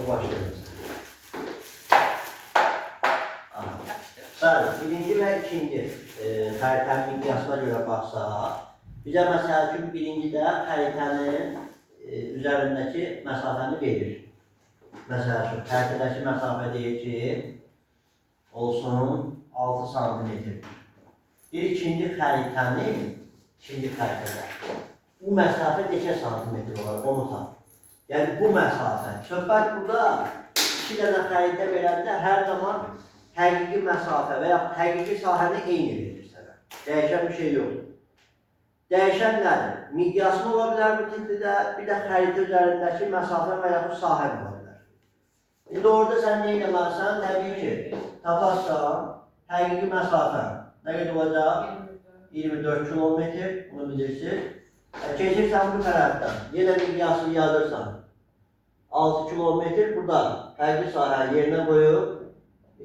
başlayalım. Bəli, birinci və ikinci xəritənin miqyasına görə baxsaq, bizə məsəl üçün birincidə xəritənin üzərindəki məsafəni verir. Məsəl üçün, xəritədəki məsafə deyir ki, olsun 6 santimetrdir. Bir ikinci xəritənin, bu məsafə neçə santimetr olar, onu tap. Yəni bu məsafə, söhbət burada iki dənə xəritə verəndə hər zaman həqiqi məsafə və ya həqiqi sahəni eyni verir sənə. Dəyişən bir şey yoxdur. Dəyişən nədir? Miqyasın ola bilər bu tipdə, bir də xəritə üzərindəki məsafə və yaxud sahə ola bilər. İndi orada sən nə etməlisən? Təbii ki, taparsan, həqiqi məsafə nə qədər olacaq? 24 kilometr, bunu bilirsiniz. Keçirsən bu tərəfdən, yenə miqyasını yazırsan. 6 kilometr burada həqiqi sahə yerinə qoyub,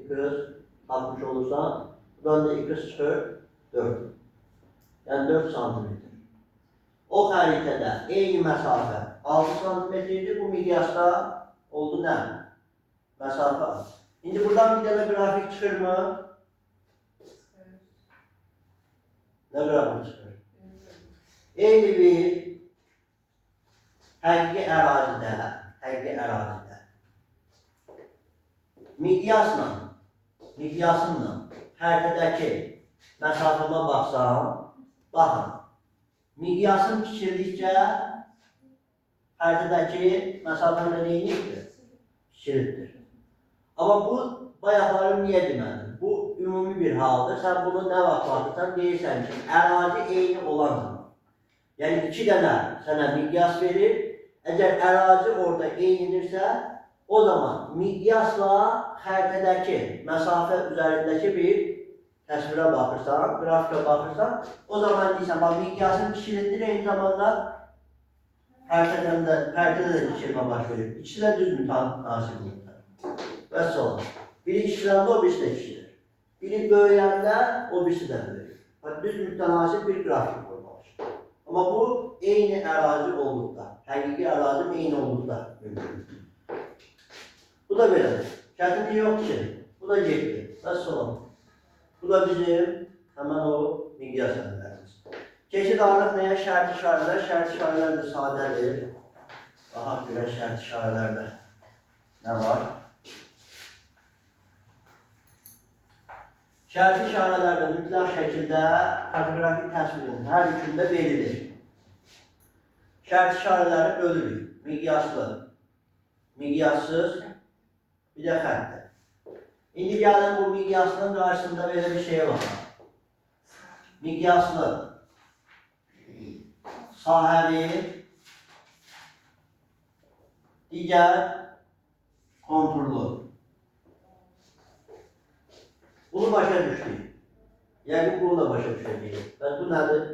260 olursan, buradan da 2 çıxır, 4. Yəni 4 santimetr. O xəritədə eyni məsafə 6 santimetr idi, bu miqyasda oldu nə? Məsafə. İndi buradan bir dənə qrafik çıxır mı? Nə qrafik çıxır? Eyni bir həqiqi ərazidə miqyasınla xəritədəki məsafəmə baxsam, baxın, miqyasın kiçildikcə xəritədəki məsafəmə neyinlikdir? Kiçildir. Amma bu, bayaqları niyə demədim? Bu, ümumi bir haldır. Sən bunu nə vaxt baxırsan, deyirsən ki, ərazi eyni olan zaman. Yəni, iki dənə sənə miqyas verir. Əgər ərazi orada eynidirsə, o zaman miqyasla xəritədəki məsafə üzərindəki bir təsvirə baxırsan, qrafika baxırsan, o zaman deyirsən, miqyasın kiçilikdir, eyni zamanda xəritədə də kiçilmə baş verir. İkisi də düz mütənasibdir. Və sonra, biri kiçiləndə o birisi də kiçilir. Biri böyüyəndə o birisi də böyür. Düz mütənasib bir qrafik qoymalısın. Amma bu, eyni ərazi olduqda, həqiqi ərazim eyni olduqda mümkündür. Bu da belədir. Çətinlik yoxdur ki, bu da getdi. Və sonra, bu da bizim həmən o miqyas əllərimiz. Keçid artıq nəyə? Şərti işarələr. Şərti işarələr də sadədir. Baxaq görə şərti işarələrdə nə var? Şərti işarələrdə mütləq şəkildə kartografik təsvirin hər üçündə verilir. Şərti işarələri bölürük. Miqyaslı, miqyassız, bir də xəttdir. İndi gəlin bu miqyaslının qarşısında belə bir şey var. Miqyaslı, sahəvi, digər konturlu. Bunu başa düşdük. Yəni bunu da başa düşəcəyik. Və bu nədir?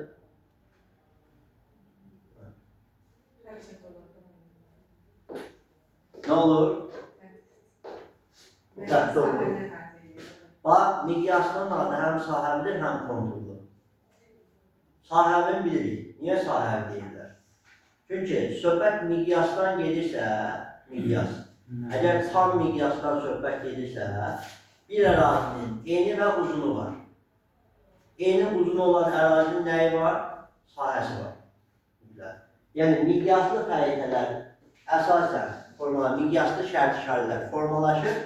Nə olur? Mütəqdə olur. Bax, miqyasının adı həm sahəvidir, həm konturlu. Sahəvini bilirik. Niyə sahəvi deyirlər? Çünki söhbət miqyasdan gedirsə, miqyas. Əgər tam miqyasdan söhbət gedirsə, bir ərazinin eni və uzunu var. Eni uzunu olan ərazinin nəyi var? Sahəsi var. Yəni, miqyaslı xəritələr əsasən miqyaslı şərt işarələr formalaşır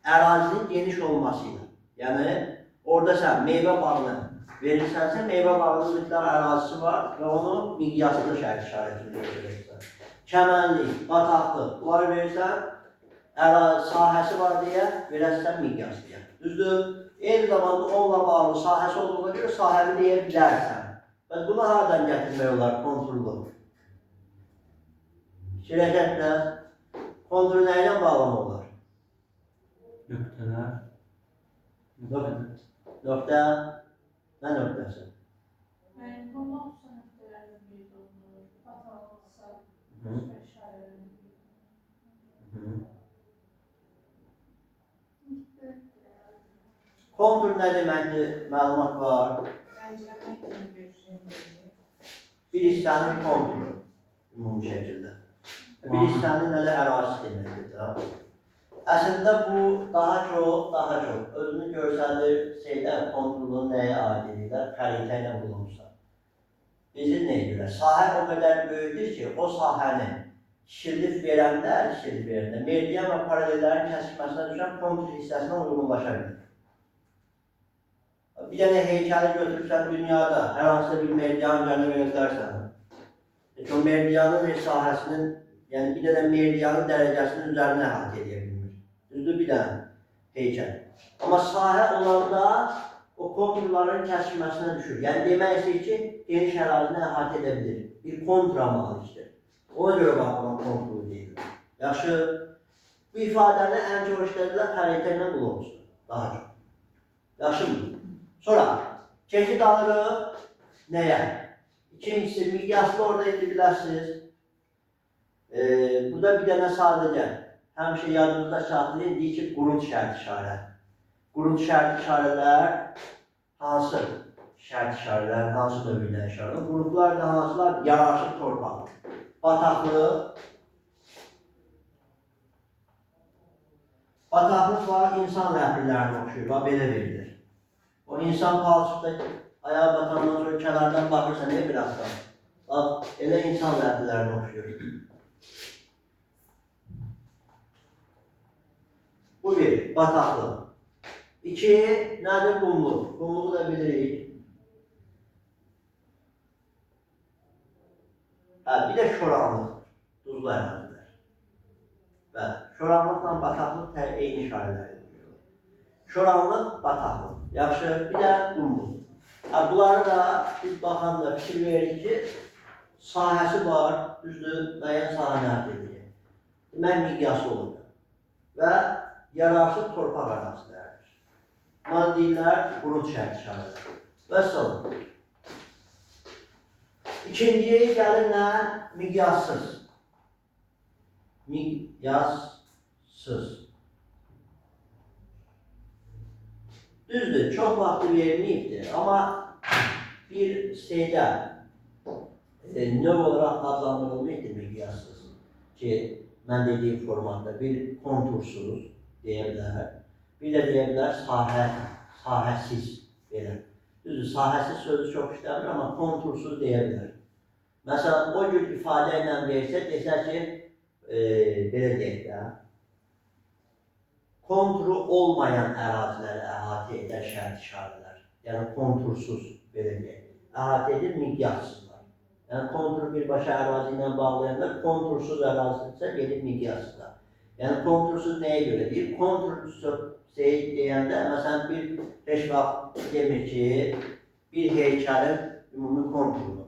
ərazinin geniş olması ilə. Yəni, orada sən meyvə bağını verirsənsə, meyvə bağının mütləq ərazisi var və onu miqyaslı şərt işarəti verirsən. Çəmənlik, bataqlıq, bunları verirsən, sahəsi var deyə verəsən miqyas deyə. Düzdür? Eyni zamanda onunla bağlı sahəsi olduğuna görə sahəni deyə bilərsən. Və bunu haradan gətirmək olar? Konturlu. Şirəkətlə kontur nə ilə bağlamaq olar? Nöqtələr. Nöqtə. Nə nöqtəsi? Konumsa nöqtələrlə bir olur. Bataqlıqsa, başqa işarələrlə bir. Kontur nə deməkdir? Məlumat var. Bir hissənin konturu ümumi şəkildə. Bir hissənin elə ərazisi deməkdir. Əslində bu daha çox özünü görsəlir, şeylər kontrolun nəyə aid edirlər, xəritə ilə bulunursa. Bizi nəyə görə? Sahə o qədər böyükdür ki, o sahəni şildif verəndə, meridian və paralellərin kəsməsinə düşən kontur hissəsinə uyğunlaşa bilir. Bir dənə heykəli götürürsən dünyada, hər hansısa bir meridian üzərinə verəcəksən. O meridianın sahəsinin, yəni bir dənə meridianın dərəcəsinin üzərinə əhatə edə bilmir. Düzdür bir dənə heykəl. Amma sahə olanda o konturların kəsilməsinə düşür. Yəni demək istəyir ki, geniş ərazini əhatə edə bilir. Bir kontura malikdir. Ona görə baxılan konturu deyilir. Yaxşı, bu ifadəni ən çox işlədilər xəritə ilə bulunmuşdur. Daha çox. Yaxşı mı? Sonra, keçid alırıq nəyə? İkincisi, miqyaslı orada indi bilərsiniz. Burada bir dənə sadəcə, həmişə yadınızda saxlayın, deyir ki, qurut şərt işarə. Qurut şərt işarələr hansı şərt işarələr, hansı növündən işarələr? Qurutlar da hansılar? Yararsız torpaq, bataqlıq. Bataqlıq var, insan rəhbirlərini oxşuyur, belə verilir. O insan palçıqda ayağa batandan sonra kənardan baxırsa, ne bir hafta? Bax, elə insan rəhbirlərini oxşuyur. Bu bir, bataqlıq. İki, nədir? Qumluq. Qumluğu da bilirik. Bir də şoranlıq, duzlu ərazilər. Və şoranlıqla bataqlıq eyni işarələr edilir. Şoranlıq, bataqlıq. Yaxşı, bir də qumluq. Bunları da biz baxanda fikir veririk ki, sahəsi var, düzdür, müəyyən sahəni əldə edir. Demək, miqyası olur. Və yararsız torpaq ərazilərdir. Buna deyirlər, qurut şərt işarədir. Və sonra. İkinciyə gəlinlə miqyassız. Miqyassız. Düzdür, çox vaxtı verilməyibdir, amma bir şeydə növ olaraq adlandırılmayıdır miqyassız ki, mən dediyim formatda bir kontursuz deyə bilər, bir də deyə bilər sahəsiz belə. Düzdür, sahəsiz sözü çox işləmir, amma kontursuz deyə bilər. Məsələn, o cür ifadə ilə versə, desə ki, belə deyək də, konturu olmayan əraziləri əhatə edən şərt işarələr. Yəni, kontursuz, belə deyək, əhatə edir miqyassızlar. Yəni, konturu birbaşa ərazi ilə bağlayanda, kontursuz ərazidirsə, gelir miqyassızlar. Yəni, kontursuz nəyə görə deyir? Kontursuz deyəndə, məsələn, heç vaxt demir ki, bir heykəlin ümumi konturunu,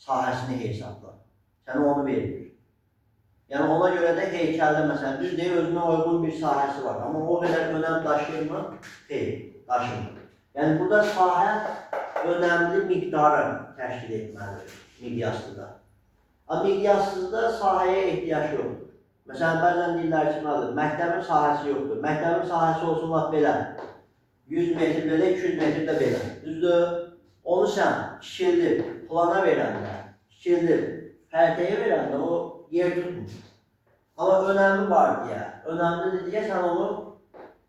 sahəsini hesabla. Sənə onu verir. Yəni, ona görə də heykəldə, məsələn, düz deyil, özünə uyğun bir sahəsi var. Amma o qədər önəm daşıyır mı? Deyil, daşımır. Yəni, burada sahə önəmli miqdarı təşkil etməlidir, miqyaslıda. Amma miqyassızda sahəyə ehtiyac yoxdur. Məsələn, bəzən deyirlər ki, məktəbin sahəsi yoxdur. Məktəbin sahəsi olsun, laf belə. 100 metr belə, 200 metr də belə. Düzdür, onu sən kiçildir, plana verəndə, kiçildir, xəritəyə verəndə o yer tutmur. Amma önəmi var deyə, önəmlidir deyə sən onu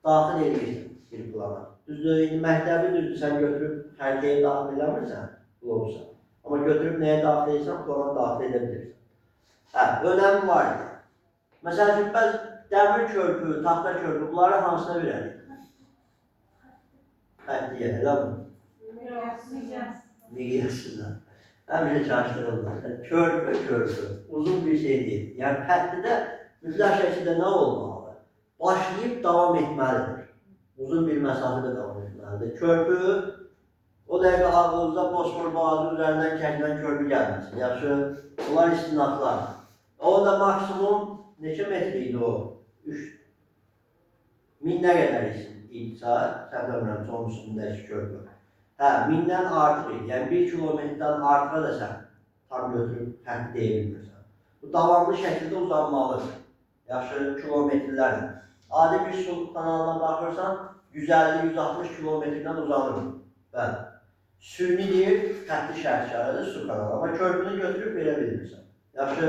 daxil edirsən bir plana. Düzdür, indi məktəbi düzdür, sən götürüb xəritəyə daxil eləmirsən, bu olursa. Amma götürüb nəyə daxil edirsən, plana daxil edə bilirsən. Önəmi var deyə. Məsələn, bəz dəmir körpü, taxta körpü, bunları hansına verərik? Xətliyə, elə mi? Miqyassızdan. Həmişə çaşdırırlar. Körpü, uzun bir şey deyil. Yəni, xətlidə mütləq şəkildə nə olmalıdır? Başlayıb davam etməlidir. Uzun bir məsafədə davam etməlidir. Körpü, o dəqiqə ağlınızda Bosfor boğazı üzərindən kəsilən körpü gəlməsin. Yaxşı, bunlar istinadlar. O da maksimum neçə metr idi o? 1000 nə qədər idisə, səhvləmirəm, son üstündəki körpü. 1000-dən artıq idi. Yəni, 1 kilometrdən artıqa da sən tam götürüb xətt deyə bilmirsən. Bu, davamlı şəkildə uzanmalıdır. Yaxşı, kilometrlərlə. Adi bir su kanalına baxırsan, 150-160 kilometrdən uzanır. Bəli. Sünidir, xətti şərt işarədir su kanalı. Amma körpünü götürüb verə bilmirsən. Yaxşı,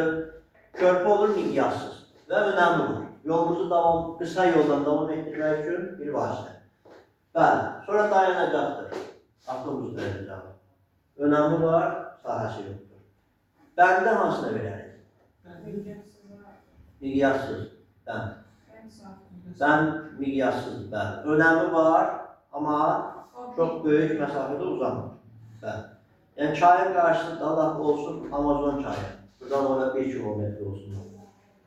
Körpü olur miqyassız ve önemli olur. Yolumuzu kısa yoldan devam ettirmek için bir vasıta. Bəli, sonra dayanacaktır. Avtobus dayanacaq. Önemli var, sahəsi yoxdur. Bəndə hansına verərik? Miqyassız. Sən miqyassız, bəli. Önəmi var, amma çok büyük mesafede uzanmır. Bəli. Yəni çayın qarşısında Allah olsun Amazon çayı. Buradan oraya 1 kilometre olsun.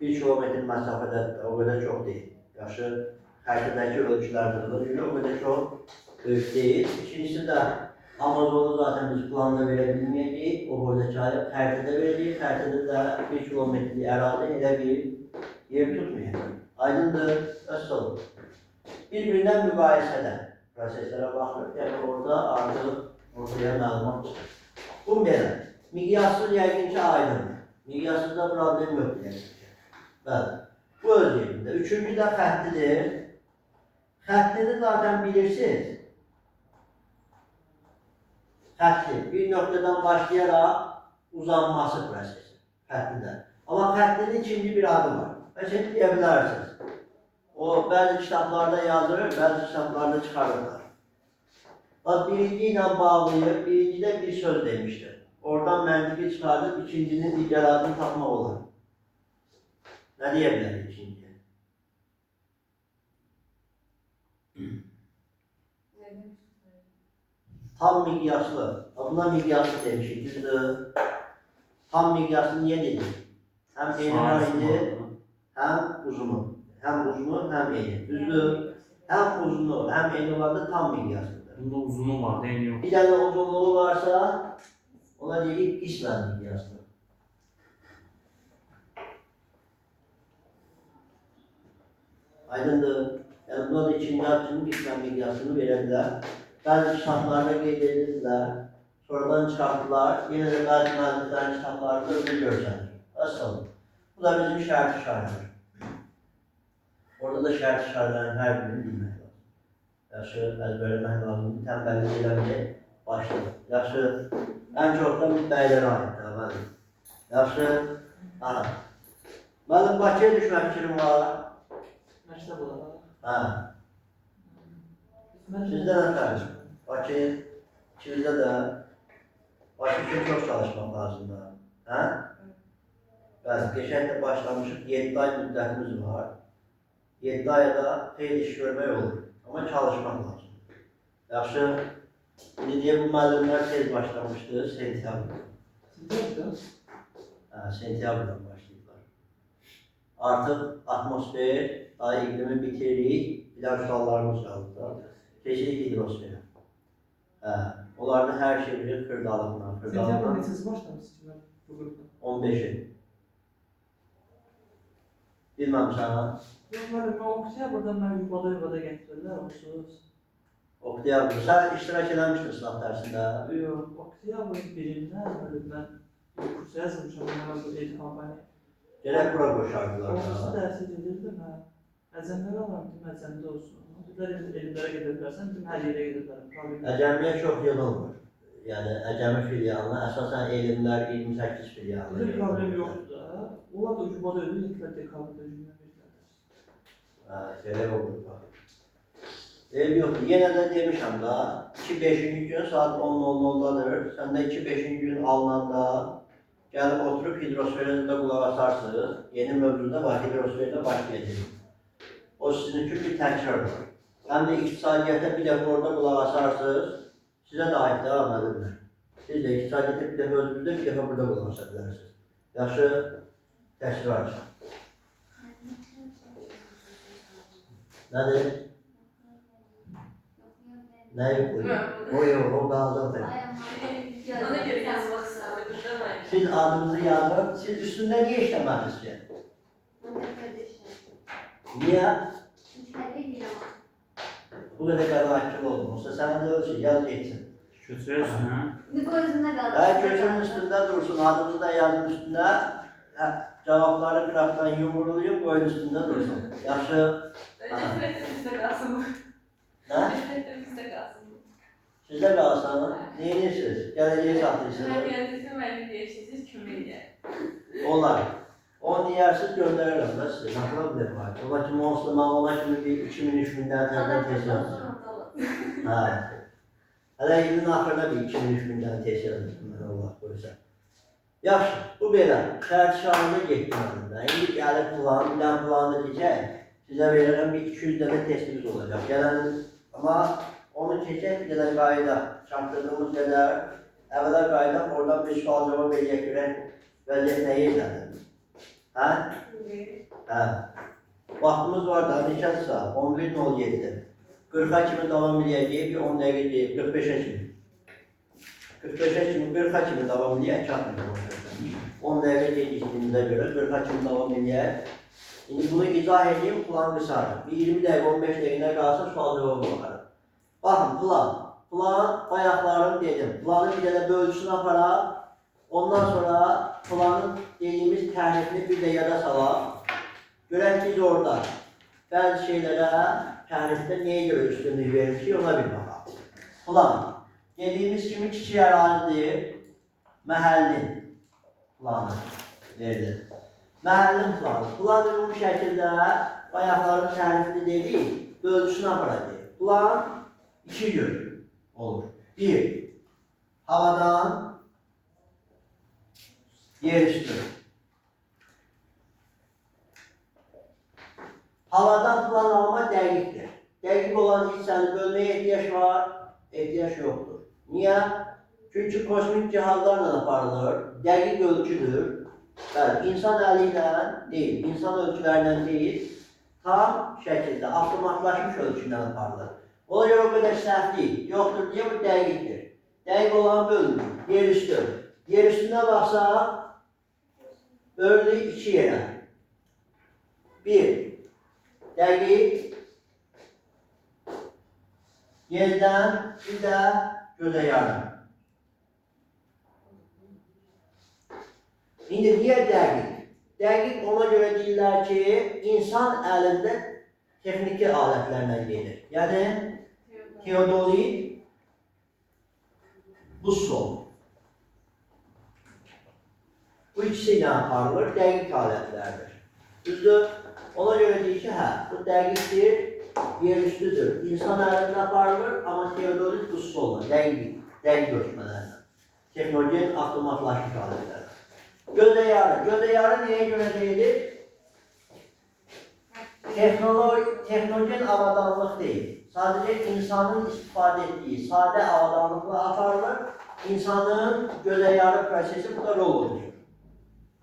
1 kilometre mesafede o kadar çok değil. Yaşı xəritədəki ölçülərdə göre o kadar çok büyük değil. İkincisi de Amazon'u zaten biz planda verebilmeyeceğiz. O boyda çayı xəritədə vereceğiz. Xəritədə de 1 kilometre ərazi elə bir yer tutmuyor. Aydındır, nasıl olur? Birbirinden müqayisədə proseslere baxırıq. Yəni orada artıq ortaya məlumat çıxır. Bu belə. Miqyassız yəqin ki aydındır. Miqyassızda problem yoxdur yəqin ki. Bəli. Bu öz yerində. Üçüncü də xəttidir. Xəttini zaten bilirsiniz. Xətti bir noktadan başlayaraq uzanması prosesi. Xəttində. Amma xəttinin ikinci bir adı var. Mesela diyebilirsiniz. O bazı kitaplarda yazılır, bazı kitaplarda çıkarırlar. Bak birinciyle bağlayıp, birincide bir söz demiştir. Oradan məntiqi çıkardıp ikincinin diğer adını tapmaq olur. Ne diyebilir ikinciye? Tam miqyaslı. Buna miqyaslı demişik. Düzdür. Tam miqyaslı niye dedik? Hem eni var idi, hem uzunu. Hem uzunu hem eni. Düzdür. Hem uzunu hem eni vardı tam miqyaslıdır. Bunda uzunu var, eni yok. Bir tane uzunluğu varsa ona dedik İslam miqyaslı. Aydındır. Yani buna da ikinci açının İslam miqyasını verirler. Bazı kitaplarda qeyd edirlər. Sonradan çıxartdılar. Yine de bazı müəlliflərin kitaplarında öyle görsənir. Asıl. Bu da bizim şərt işarədir. Orada da şərt işarələrin hər birini bilmək lazım. Yaxşı əzbərləmək lazım. Tənbəllik eləməyə başlayır. Yaxşı, ən çox da bəylərə aiddir. Mənim. Yaxşı, aha. Mənim Bakıya düşmək fikrim var. Məktəb olaraq. Hə. Sizdə nə fərq? Bakı, ikimizdə də Bakı üçün çox çalışmaq lazımdır. Hə? Bəli, geçən də başlamışıq, 7 ay müddətimiz var. 7 ayda xeyli iş görmək olur, amma çalışmaq lazım. Yaxşı, indi deyə bu müəllimlər tez başlamışdı, sentyabrda. Sentyabrda? Hə, sentyabrdan başlayıblar. Artıq atmosfer, ay iqlimi bitiririk, bilen suallarımız qaldı da. Keçirik hidrosfera. Hə, onlarda hər şey bilir, xırdalıqla, Sentyabrda neçəsi başlamışsınız bu qrupda? 15'i. Bilmem sana. Yox, mən oktyabrda mən yuvada gətirirlər, onsuz. Oktyabrda. Sen iştirak eləmişdin sınav dərsində. Yox, oktyabrın birindən mən kursa yazılmışam, mən bu eğitim kampanya. Gerek bura qoşardılar Orası da. dərsi gedirdim, hə. Əcəmlər alıram ki, əcəmdə olsun. Dedilər, elmlərə gedə bilərsən, bütün hər yerə gedə bilərəm, problem yox. Əcəmiyə çox yığılmır. Yəni Əcəmi filialına əsasən elmlər 28 filialına Bizim problem yoxdur da. Onlar da yuvada ödür, yetilər dekabrda ödürlər. Hə, gerek olur bak. Ev yoxdur. Yenə də demişəm da, 2-5-ci gün saat 10:00-dadır. Sən də 2-5-ci gün alınanda gəlib oturub hidrosferində qulaq asarsınız. Yeni mövzuda var, hidrosferdə başlayacaq. O sizin üçün bir təkrardır. Həm də iqtisadiyyata bir dəfə orada qulaq asarsınız, sizə də aid devam edirlər. Siz də iqtisadiyyata bir dəfə özünüzdə, bir dəfə burada qulaq asa bilərsiniz. Yaxşı, təkrar. Nədir? Nə yox? O yox, o qaldı. Ona göre yazmak istedim, değil mi? Siz adınızı yazın, siz üstünde niye işlemediniz ki? Niye? Bu kadar karanlıkçıl oldun. Olsa sen de öyle şey, yaz geçsin. Kötüyorsun ha. Köşenin üstünde dursun, adınızı da yazın üstünde. Cevapları kıraftan yumurluyum, koyun üstünde dursun. Yaxşı. Önce bizde kalsın. Ne? Bizde kalsın. Sizde kalsan, neyinirsiniz? Geleceği sahtıyorsunuz. Ben kendisi mühendis değiştireceğiz kümüyle. Olar. Onu deyirsiniz göndərirəm də sizə. Nə problem var? Ona kimi olsun, mən ona kimi bir 2000-3000-dən təzdən test yazdım. Hə. Hələ ilin axırına bir 2000-3000-dən test yazdım mən Allah qoysa. Yaxşı, bu belə. Şəhər şahında getdim əlimdə. İndi gəlib plan, bir dənə planı deyəcək. Sizə verirəm bir 200 dənə testimiz olacaq. Gələn, amma onu keçək bir dənə qayda. Çatdırdığımız qədər, əvvələ qayda, oradan bir sual cavab eləyək görək, vəziyyət nəyə izlədim? Hə? Hə. Vaxtımız var da, neçədirsə? 11:07. 40-a kimi davam eləyəcək, bir 10 dəqiqə deyib, 45-ə kimi. 45-ə kimi, 40-a kimi davam eləyək, çatmır. 10 dəqiqə gecikdiyimizə görə 40-a kimi davam eləyək. İndi bunu izah edeyim, plan qısarım. Bir 20 dəqiqə, 15 dəqiqə qalsa sual cavabı baxarım. Baxın, plan. Plan, bayaqlarım dedim. Planı bir dənə bölgüsünü aparaq. Ondan sonra planın dediyimiz təhrifini bir də yada salaq. Görək biz orada bəzi şeylərə təhrifdə nəyə görə üstünlük verir ki, ona bir baxaq. Plan. Dediyimiz kimi kiçik ərazidir, məhəllin planı verilir. Məhəllin planı. Plan ümumi şəkildə bayaqların tərifini dedik, bölgüsünü aparacaq. Plan 2 gün olur. 1. Havadan yer üstü. Havadan plan alma dəqiqdir. Dəqiq olan hissəni bölməyə ehtiyac var, ehtiyac yoxdur. Niyə? Çünki kosmik cihazlarla aparılır, dəqiq ölçüdür. Bəli, insan əli ilə deyil, insan ölçülərindən deyil, tam şəkildə, avtomatlaşmış ölçüdən aparılır. Ona görə o qədər səhvlik yoxdur, deyə bu dəqiqdir. Dəqiq olan bölünür, yer üstü. Yer üstünə baxsaq, bölünür 2 yerə. 1. Dəqiq, yerdən bir də gözə yarım. İndi niyə dəqiq? Dəqiq ona görə deyirlər ki, insan əlində texniki alətlərlə gedir. Yəni, teodolit, bussol. Bu ikisi ilə aparılır, dəqiq alətlərdir. Düzdür? Ona görə deyir ki, hə, bu dəqiqdir, yer üstüdür. İnsan əlində aparılır, amma teodolit bussolla, dəqiq ölçmələrlə. Texnologiyən avtomatlaşmış alətlər. Gözə yarı. Gözə yarı nəyə görə deyilir? Texnologen avadanlıq deyil. Sadəcə insanın istifadə etdiyi sadə avadanlıqla aparılır. İnsanın gözə yarı prosesi burada rol oynayır.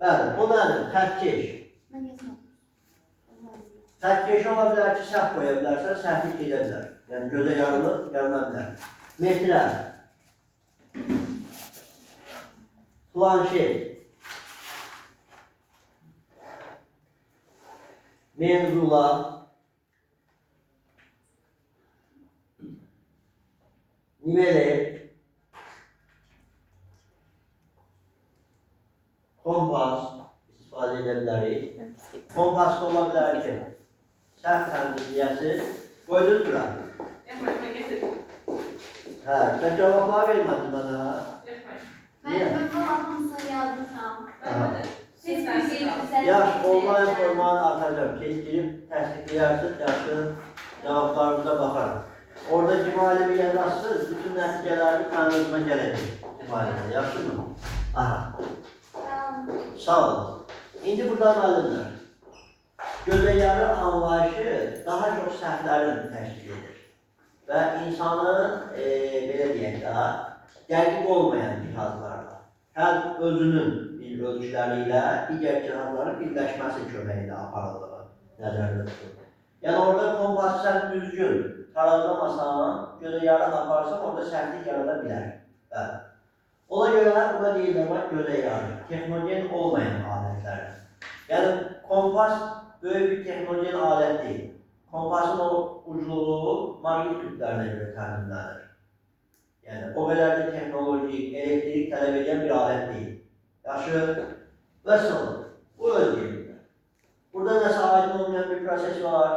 Bəli, bu nədir? Xətkeş. Xətkeş ola bilər ki, səhv qoya bilərsə, səhvlik gedə bilər. Yəni, gözə yarılıq yarına bilər. Metrlər. Planşet. Menzula. Nivele. Kompas istifadə edə bilərik. Kompas da ola bilər ki, səhv təmizləyəsi qoydunuz bura. Hə, sən cavablar vermədin mənə. Ben babamın yazmışam. Yaxşı, online formanı atacağım ki, girib təsdiqləyirsiniz, yaxşı cavablarınıza baxarım. Orada cimali bir yazasınız, bütün nəticələri mənimizmə gələcək. Cimalidə, yaxşı mı? Aha. Sağ olun. İndi burada müəllimlər. Gözəyarı anlayışı daha çox səhvlərin təşkil edir. Və insanın, belə deyək də, dəqiq olmayan cihazlarla, hər özünün bir ölçüləri ilə digər cihazların birləşməsi köməyi ilə aparıldığı nəzərdə tutulur. Yəni orada kompası sən düzgün tarazlamasan, gözəyarı aparsan, orada səhvlik yarada bilər. Bəli. Ona görə buna deyirlər, bax, gözəyarı, texnologen olmayan alətlərdir. Yəni kompas böyük bir texnologen alət deyil. Kompasın o ucluğu maqnit kütlərinə görə təminlənir. Yəni, o qədər də texnoloji, elektrik tələb edən bir alət deyil. Yaxşı, və sonra, bu öz yerində. Burada nəsə aydın olmayan bir proses var,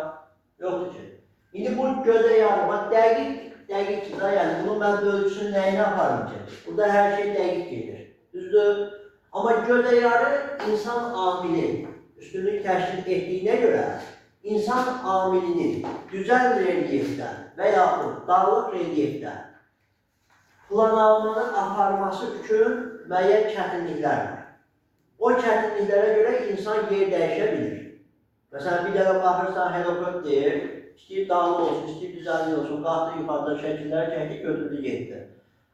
yoxdur ki. İndi bu gözə yarıma dəqiq ki, yəni bunu mən bölgüsünün nəyini aparım ki? Burada hər şey dəqiq gedir, düzdür? Amma gözə yarı insan amili, üstünlük təşkil etdiyinə görə insan amilinin düzən relyefdən və yaxud dağlıq relyefdən planlanmanın aparması üçün müəyyən çətinliklər var. O çətinliklərə görə insan yer dəyişə bilir. Məsələn, bir dənə baxırsan, helikopter, istəyir dağlı olsun, istəyir düzənli olsun, qalxdı yuxarıda şəkilləri çəkdi, götürdü, getdi.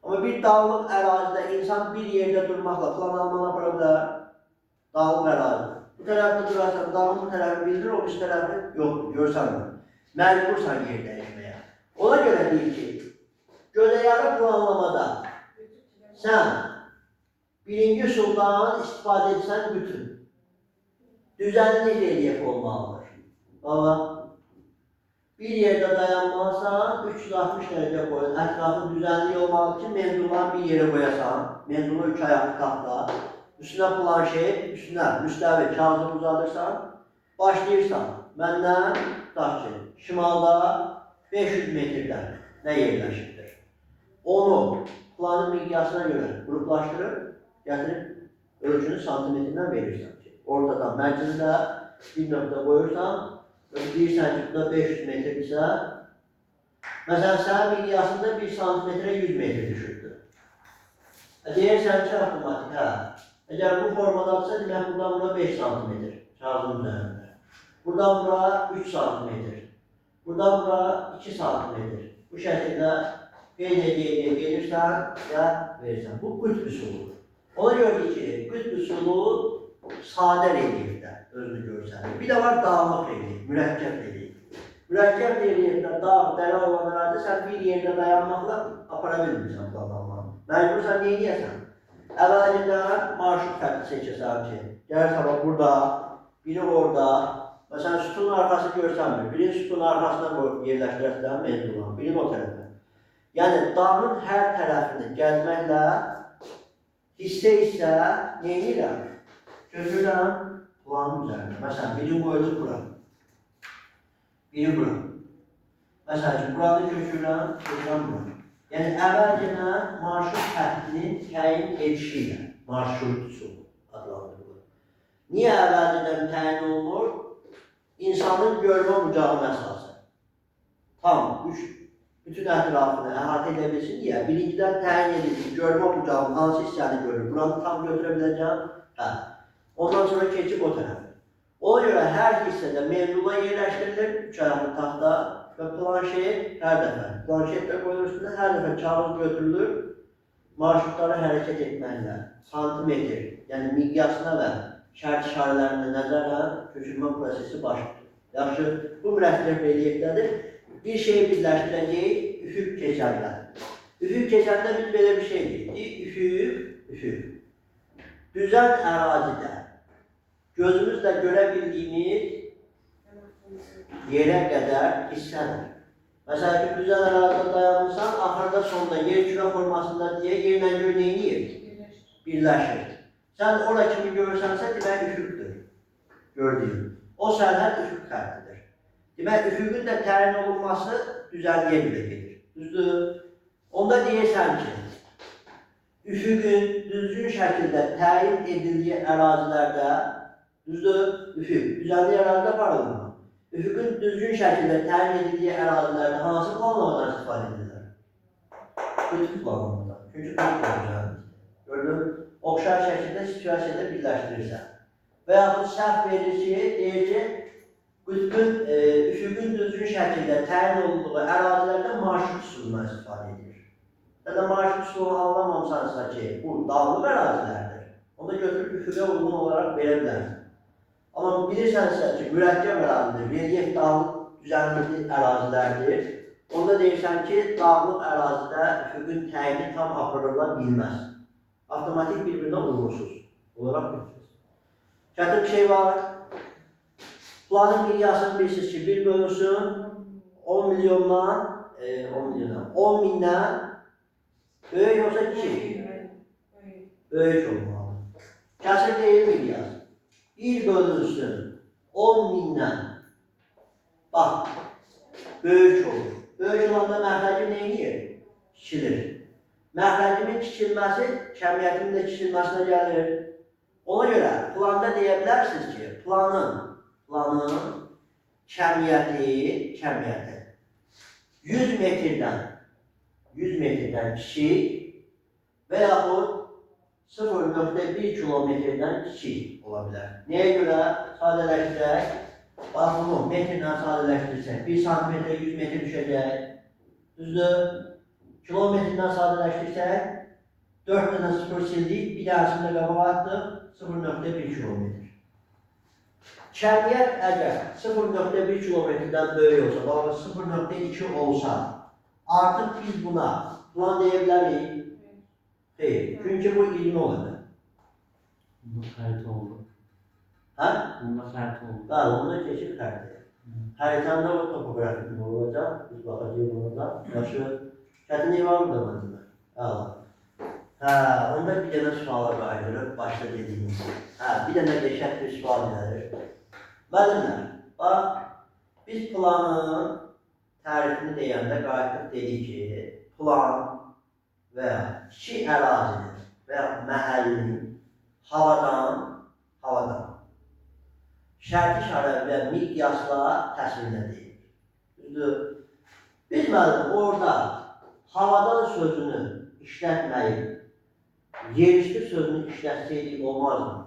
Amma bir dağlıq ərazidə insan bir yerdə durmaqla planlanmanı apara bilər. Dağlıq ərazi. Bu tərəfdə durarsan, dağın bu tərəfi bildir, o üst tərəfi yoxdur, görsənmir. Məcbursan yer dəyişməyə. Ona görə deyir ki, gözəyarı planlamada sən birinci sultanın istifadə etsən bütün. Düzənli relyef olmalıdır. Valla. Bir yerdə dayanmalısan, 360 dərəcə qoyun. Ətrafı düzənli olmalı ki, menzulları bir yerə qoyasan. Menzulu 3 ayaqlı taxta. Üstünə planşet, üstünə müstəvi kağızı uzadırsan. Başlayırsan. Məndən tutaq ki, şimalda 500 metrdən nə yerləşibdir? Onu planın miqyasına görə qruplaşdırıb, gətirib ölçünü santimetrindən verirsən ki, ortadan mərkəzdə bir nöqtə qoyursan, deyirsən ki, burada 500 metrdirsə, məsələn, sənin miqyasında 1 santimetrə 100 metr düşürdür. Deyirsən ki, avtomatik, hə, əgər bu formadadırsa, demək, buradan bura 5 santimetr kağızın üzərində. Buradan bura 3 santimetr, buradan bura 2 santimetr. Bu şəkildə qeyd edə gelirsən və verirsən. Bu qütb üsuludur. Ona görə ki, qütb üsulu sadə relyefdə özünü görsənir. Bir də var dağlıq relyef, mürəkkəb relyef. Mürəkkəb relyefdə dağ, dərə olan ərazidə sən bir yerdə dayanmaqla apara bilmirsən planlanmanı. Məcbursan, nə edəsən? Əvvəlcədən marşrut xətti seçəsən ki, gəlirsən burada, biri orada. Məsələn, sütunun arxası görsənmir. Birini sütunun arxasına yerləşdirəsən menzulunu, birini o tərəfə. Yəni, dağın hər tərəfini gəzməklə hissə-hissə nə edirəm? Götürürəm planın üzərində. Məsələn, biri qoyulur bura. Biri bura. Məsələn, buranı götürürəm, götürürəm bura. Yəni, əvvəlcədən marşrut xəttinin təyin edişi ilə marşrut üsulu adlandırılır. Niyə əvvəlcədən təyin olunur? İnsanın görmə bucağına əsasən. Tam, bütün ətrafını əhatə edə bilsin deyə, birincidən təyin edilir, görmə bucağının hansı hissəni görür, buranı tam götürə biləcəm, hə. Ondan sonra keçib o tərəfə. Ona görə hər hissədə menzula yerləşdirilir, 3 ayaqlı taxta və planşet hər dəfə. Planşetdə qoyulur üstündə, hər dəfə kağız götürülür, marşrutları hərəkət etməklə, santimetr, yəni miqyasına və şərt işarələrinə nəzərlə köçürmə prosesi başlayır. Yaxşı, bu mürəkkəb relyefdədir. Bir şeyi birləşdirəcəyik, üfüq keçənlər. Üfüq keçəndə biz belə bir şey deyirik, üfüq. Düzən ərazidə gözümüzlə görə bildiyimiz yerə qədər hissədir. Məsələn ki, düzən ərazidə dayanırsan, axırda sonda yer kürə formasında deyə yerlə gör neyini birləşir. Sən ora kimi görürsənsə, demək üfüqdür. Gördüyün. O sənət üfüq xəttidir. Demək, üfüqün də təyin olunması düzənliyə görə gedir. Düzdür? Onda deyirsən ki, üfüqün düzgün şəkildə təyin edildiyi ərazilərdə, düzdür? Üfüq, düzənli ərazidə paralılmı? Üfüqün düzgün şəkildə təyin edildiyi ərazilərdə hansı planlamadan istifadə edirlər? Qütb planlamadan. Çünki qütb planlamadan. Gördün? Oxşar şəkildə situasiyada birləşdirirsən. Və yaxud səhv verir ki, deyir ki, üfüqün düzgün şəkildə təyin olunduğu ərazilərdə marşrut üsulundan istifadə edilir. Ya da marşrut üsulunu anlamamsansa ki, bu dağlıq ərazilərdir. Onu götürüb üfüqə uyğun olaraq verə bilərsən. Amma bilirsənsə ki, mürəkkəb ərazidir, relyef dağlıq düzənlikli ərazilərdir. Onda deyirsən ki, dağlıq ərazidə üfüqün təyini tam aparıla bilməz. Avtomatik bir-birinə uyğunsuz olaraq bilirsiniz. Çətin bir şey var. Planın miqyasını bilirsiniz ki, bir bölünsün 10 milyondan, 10 mindən böyük yoxsa kiçik? Böyük olmalı. Kəsir deyil miqyas. Bir bölünsün 10 mindən, bax, böyük olur. Böyük olanda məxrəcim neyini? Kiçilir. Məxrəcimin kiçilməsi, kəmiyyətimin də kiçilməsinə gəlir. Ona görə planda deyə bilərsiniz ki, planın kəmiyyəti 100 metrdən kiçik və yaxud 0,1 kilometrdən kiçik ola bilər. Nəyə görə? Sadələşdirək. Bax bunu metrlə sadələşdirsək, 1 santimetrə 100 metr düşəcək. Düzdür? Kilometrdən sadələşdirsək, 4 dənə 0 sildik, bir dənəsində qabağa atdıq, 0,1 kilometr. Kəmiyyət əgər 0,1 kilometrdən böyük olsa, bax 0,2 olsa, artıq biz buna plan deyə bilərik. Xeyr, çünki bu ilmi olacaq. Bunda xəritə oldu. Hə? Bunda xəritə oldu. Bəli, onda keçir xəritə. Xəritəndə o topografik olacaq, biz baxacaq buna. Yaxşı, çətinlik var mı da məndə? Əla. Hə, onda bir dənə suala qayıdırıq, başda dediyimiz. Hə, bir dənə qəşəng bir sual gəlir. Müəllimlər, bax, biz planın tərifini deyəndə qayıtdıq dedik ki, plan və ya kiçik ərazinin və ya məhəllinin havadan şərti şərait və miqyasla təsvirinə deyilir. Düzdür? Biz müəllim orada havadan sözünü işlətməyib, yerüstü sözünü işlətsəydik olmazmı?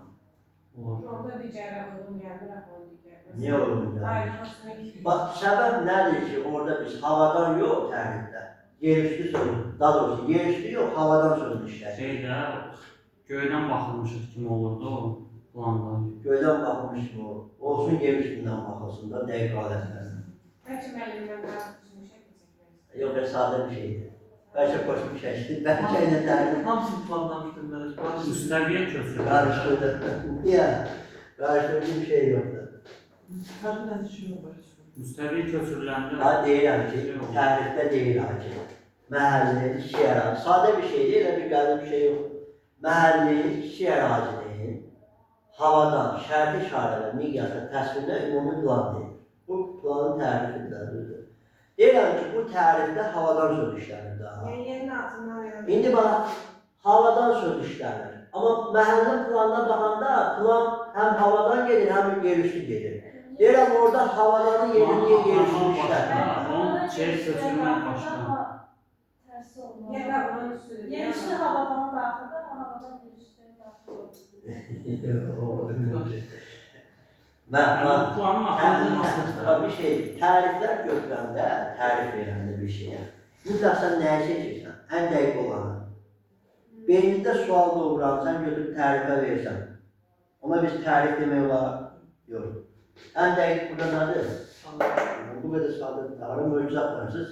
Olur. Orada digərə uyğun gəlir, axı digərə. Niyə uyğun gəlir? Ayrılmasına Bax, səbəb nədir ki, orada biz havadan yox tərifdə, yerüstü sözü, daha doğrusu yerüstü yox, havadan sözünü işlədik. Şeydə göydən baxılmışıq kimi olurdu o planda. Göydən baxmış mı o? Olsun yer üstündən baxılsın da dəqiq alətlərlə. Bəlkə müəllimdən daha düzmüşək desək. Yox, sadə bir şeydir. Bəlkə xoş bir şeydir, bəlkə elə tərif. Hamısını planlamışdım mən. Müstəviyə köçürür. Qarışdırdı. Niyə? Qarışdırıcı bir şey yoxdur. Fərqlə düşünmə başa. Müstəviyə köçürüləndə Ha, deyirəm ki, tərifdə deyirəm ki, məhəlli, kiçik ərazi, sadə bir şey deyil, elə bir qədim bir şey yoxdur. Məhəlli, kiçik ərazinin havadan şərti işarə və miqyasla təsvirinə ümumi plan deyil. Bu planın tərifidir. Deyirəm ki, bu tərifdə havadan söz işlənir daha. Yəni yerin altından yana. İndi bax, havadan söz işlənir. Amma məhəllə planına baxanda plan həm havadan gedir, həm yerüstü gedir. Deyirəm orada havadanın yerini yerüstü işlənir. Onun şey köçürmək başqa. Tersi olmalı. Yer qabının üstüdür. Yerüstü havadan daxildə, amma havadan yerüstüyə daxil olur. Yəni planın aparılmasıdır. Bir şey, təriflər götürəndə, tərif verəndə bir şeyə, mütləq sən nəyə seçirsən? Ən dəqiq olanı. Beynində sual doğuran, sən götürüb tərifə versən. Ona biz tərif demək olar? Yox. Ən dəqiq burada nədir? Bu qədər sadə, daha möcüzə aparırsınız.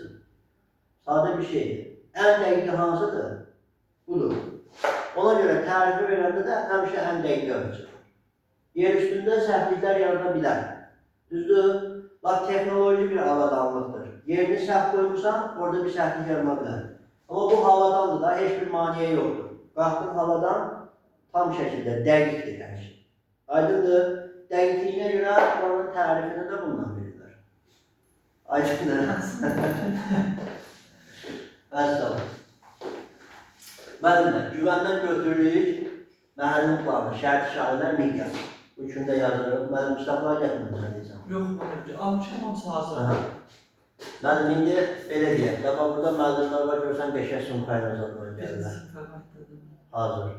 Sadə bir şeydir. Ən dəqiq hansıdır? Budur. Ona görə tərifi verəndə də həmişə ən dəqiq ölçür. Yer üstündə səhvliklər yarada bilər. Düzdür? Bax, texnoloji bir avadanlıqdır. Yerini səhv qoymuşsan, orada bir səhvlik yarana bilər. Amma bu havadandır da, heç bir maniyə yoxdur. Qalxdın havadan tam şəkildə dəqiqdir hər şey. Aydındır? Dəqiqliyinə görə planın tərifini də bundan verirlər. Aydındır? Vəssalam. Müəllimlər, güvəndən götürürük məhəllin planı, şərt işarələr, miqyas. Bu üçündə yazırıq. Müəllim, kitablar gətirmirsən deyəcəm. Yox, müəllim, almışam, hamısı hazır. Müəllim, indi belə deyək. Dəba burada müəllimlər var, görsən qəşəng sumkayla zadlar gəlirlər. Hazır.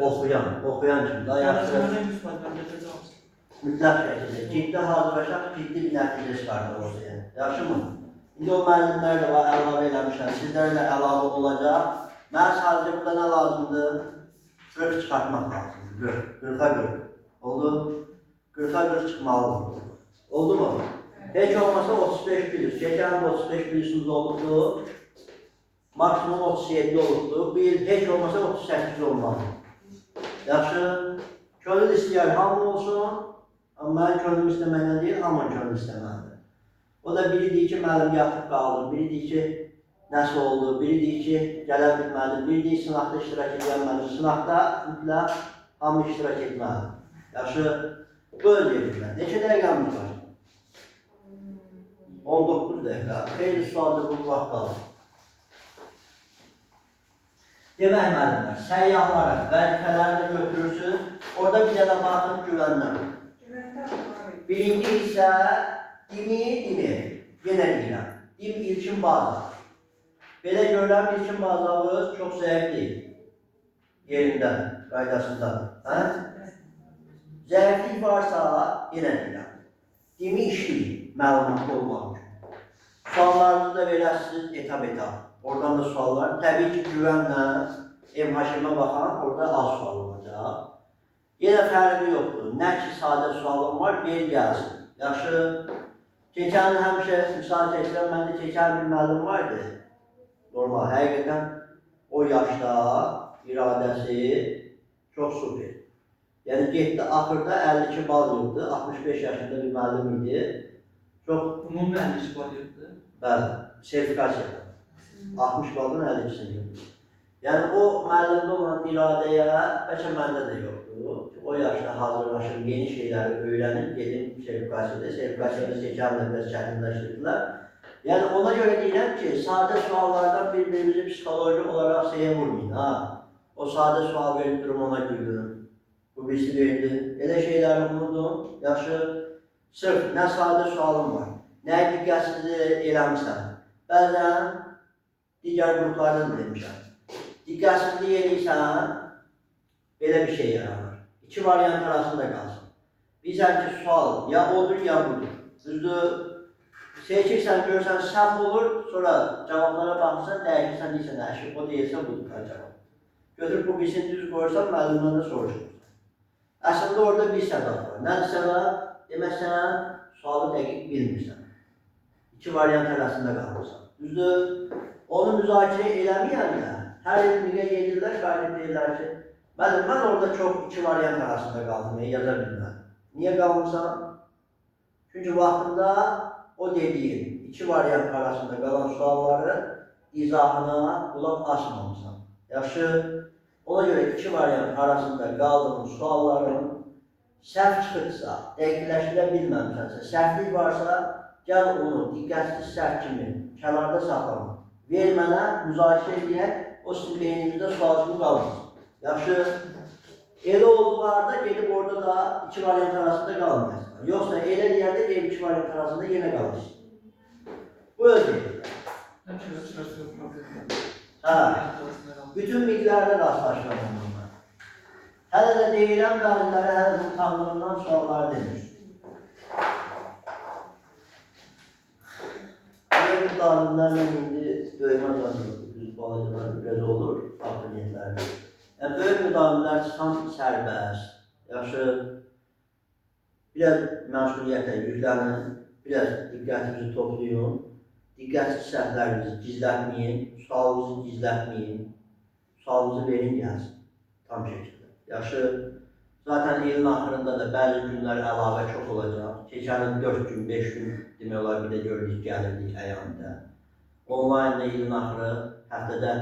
Oxuyan kimi, daha yaxşı. Mütləq şəkildə, ciddi hazırlaşaq, ciddi bir nəticə çıxardır ortaya. Yaxşı mı? İndi o müəllimlər də var, əlavə eləmişəm. Sizlərlə əlavə olacaq. Mən sadəcə burada nə lazımdır? 40 çıxartmaq lazımdır. 40-a 40. Oldu? 40-a 40 çıxmalıdır. Oldu mu? Heç olmasa 35 biliriz. Geçən 35 bilirsiniz olubdur. Maksimum 37 olubdur. Bu il heç olmasa 38 olmalı. Yaxşı. Könül istəyər hamı olsun. Amma mən könlüm istəməklə deyil, hamı könül istəməlidir. O da biri deyir ki, müəllim yatıb qaldı, biri deyir ki, nəsə oldu, biri deyir ki, gələ bilməlidir, biri deyir sınaqda iştirak edilməlidir. Sınaqda mütləq hamı iştirak etməlidir. Yaxşı, böyle deyirlər. Neçə dəqiqəmiz var? 19 dəqiqə. Xeyli sualda bu vaxt qalır. Demək müəllimlər, səyyahlara vəzifələrini götürürsün, orada bir dənə baxın güvəndən. Birinci isə dimi, yenə deyirəm, dim ilkin baza. Belə görülən ilkin bazamız çox zəif deyil, yerindədir, qaydasındadır. Zəiflik varsa, yenə deyirəm, dimi işləyir, məlumatlı olmaq üçün. Suallarınızı da verəsiniz etap. Oradan da suallar. Təbii ki, güvənlə MHM-ə baxan, orada az sual olacaq. Yenə fərqi yoxdur. Nə ki, sadə sualım var, ver gəlsin. Yaxşı, keçən həmişə misal çəkirəm, məndə keçən bir müəllim vardı. Normal, həqiqətən o yaşda iradəsi çox super. Yəni, getdi, axırda 52 bal yığdı, 65 yaşında bir müəllim idi. Çox... Ümumi 52 bal yığdı? Bəli, sertifikasiyada. 60 baldan 52-sini yığdı. Yəni, o müəllimdə olan iradəyə, bəlkə məndə də yoxdur. O yaşda hazırlaşır, yeni şeyləri öyrənib, gedim sertifikasiyada seçənlə biraz çətinləşdirdilər. Yəni, ona görə deyirəm ki, sadə suallardan bir-birimizi psixoloji olaraq şeyə vurmayın, ha? O sadə sual verib durum ona gülün. Bu birisi verdi. Elə şeyləri unudun. Yaxşı, sırf nə sadə sualım var, nə diqqətsizlik eləmişsən. Bəzən digər qruplardan demişəm. Diqqətsizlik eləyirsən, belə bir şey yaranır. İki variant arasında qalsın. Bilirsən ki, sual ya odur, ya budur. Düzdür, seçirsən, görsən, səhv olur, sonra cavablara baxırsan, dəyişirsən, deyirsən, əşi, o deyirsən, budur, cavab. Götürüb bu birisini düz qoyursan, müəllimdən də soruşursan. Əslində orada bir səbəb var. Nədir səbəb? Deməsən, sualı dəqiq bilmirsən. İki variant arasında qalırsan. Düzdür, onu müzakirə eləməyəndə, hər il birə gedirlər, qayıdıb deyirlər ki, mən orada çox iki variant arasında qaldım, yaza bilməm. Niyə qalmışsan? Çünki vaxtında o dediyin iki variant arasında qalan sualları izahına qulaq asmamışsan. Yaxşı, ona görə iki variant arasında qaldığın sualların səhv çıxırsa, dəqiqləşdirə bilməmişsənsə, səhvlik varsa, gəl onu diqqətsiz səhv kimi kənarda saxlama. Ver mənə, müzakirə edək, o sizin beynimizdə sual kimi qalmasın. Yaxşı, elə olduqlarda gedib orada da iki variant arasında qalmayasın. Yoxsa elə deyəndə gedib iki variant arasında yenə qalırsın. Bu öz deyil. Bütün bilgilərdə rastlaşıram onunla. Hələ də deyirəm, bəziləri hələ də utanlığından sualları demir. Bu qanunlarla indi döymə qanunu, düz balacalar biraz olur, hakimiyyətlərdə. Yəni, böyük müqavimələr çıxan sərbəst, yaxşı, biraz məsuliyyətlə yüklənin, biraz diqqətinizi toplayın, diqqətsiz səhvlərinizi gizlətməyin, sualınızı gizlətməyin, sualınızı verin gəlsin, tam şəkildə. Yaxşı, zaten ilin axırında da bəzi günlər əlavə çox olacaq. Keçənin 4 gün, 5 gün demək olar bir də gördük, gəlirdik əyanda. Online'da ilin axırı həftədə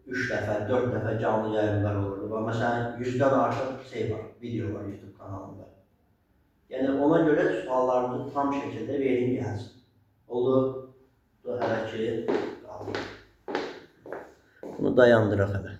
3 dəfə, 4 dəfə canlı yayınlar olurdu. Məsələn, 100-dən artıq şey var, video var YouTube kanalında. Yəni, ona görə suallarınızı tam şəkildə verin gəlsin. Oldu, hələ ki, qaldı. Bunu dayandıraq hələ.